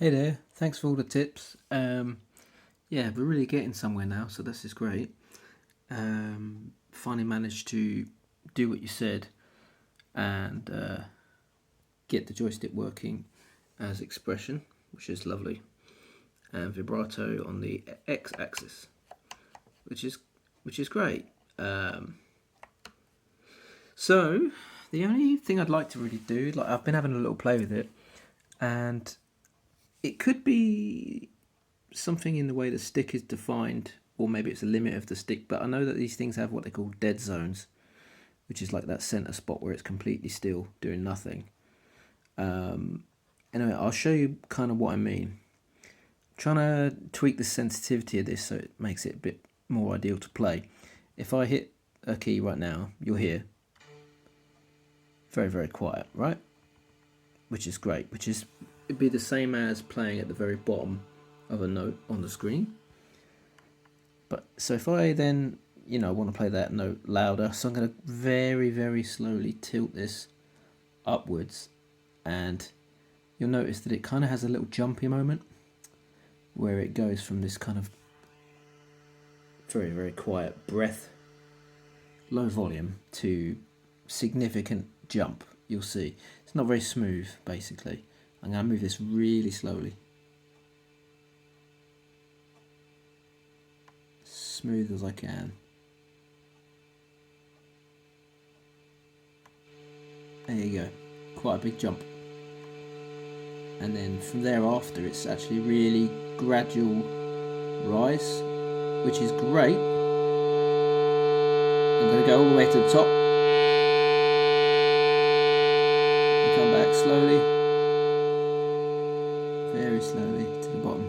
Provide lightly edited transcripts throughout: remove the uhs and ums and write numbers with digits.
Hey there, thanks for all the tips. Yeah, we're really getting somewhere now, so this is great. Finally managed to do what you said and get the joystick working as expression, which is lovely, and vibrato on the x-axis, which is great. So the only thing I'd like to really do, like I've been having a little play with it, and it could be something in the way the stick is defined, or maybe it's a limit of the stick, but I know that these things have what they call dead zones, which is like that center spot where it's completely still, doing nothing. Anyway, I'll show you kind of what I mean. I'm trying to tweak the sensitivity of this so it makes it a bit more ideal to play. If I hit a key right now, you'll hear very, very quiet, right? Which is great, it'd be the same as playing at the very bottom of a note on the screen. But so if I then, want to play that note louder, so I'm going to very, very slowly tilt this upwards, and you'll notice that it kind of has a little jumpy moment where it goes from this kind of very, very quiet breath, low volume, to significant jump. You'll see it's not very smooth. Basically, I'm going to move this really slowly, smooth as I can. There you go, quite a big jump. And then from thereafter it's actually really gradual rise, which is great. I'm going to go all the way to the top and come back slowly, very slowly to the bottom.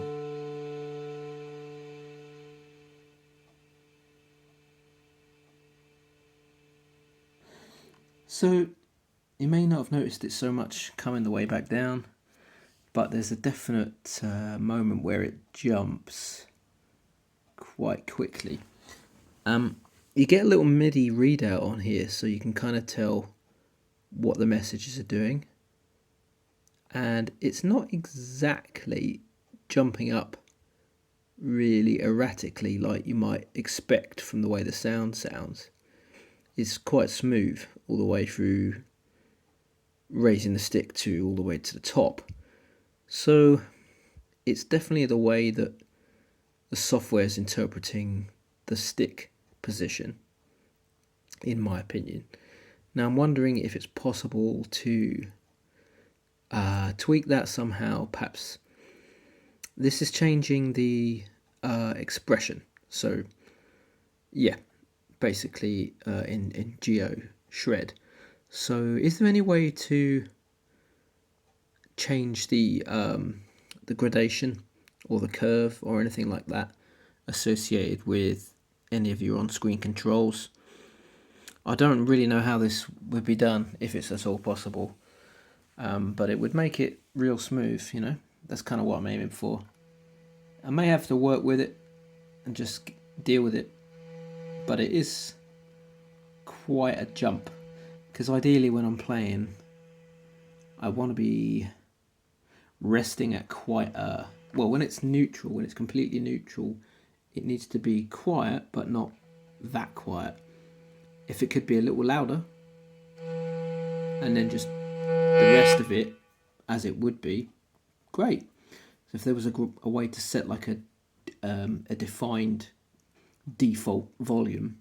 So you may not have noticed it so much coming the way back down, but there's a definite moment where it jumps quite quickly. You get a little MIDI readout on here, so you can kind of tell what the messages are doing, and it's not exactly jumping up really erratically like you might expect from the way the sound sounds. It's quite smooth all the way through, raising the stick to all the way to the top. So it's definitely the way that the software is interpreting the stick position, in my opinion. Now I'm wondering if it's possible to tweak that somehow. Perhaps this is changing the expression. So yeah, basically in GeoShred. So is there any way to change the gradation or the curve or anything like that associated with any of your on-screen controls? I don't really know how this would be done, if it's at all possible, but it would make it real smooth, That's kind of what I'm aiming for. I may have to work with it and just deal with it, but it is quite a jump, because ideally when I'm playing, I want to be resting at quite a, well, when it's neutral, when it's completely neutral, it needs to be quiet, but not that quiet. If it could be a little louder, and then just the rest of it as it would be, great. So if there was a way to set like a defined default volume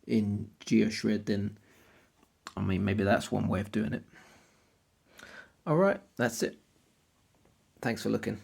in GeoShred, then maybe that's one way of doing it. All right, that's it. Thanks for looking.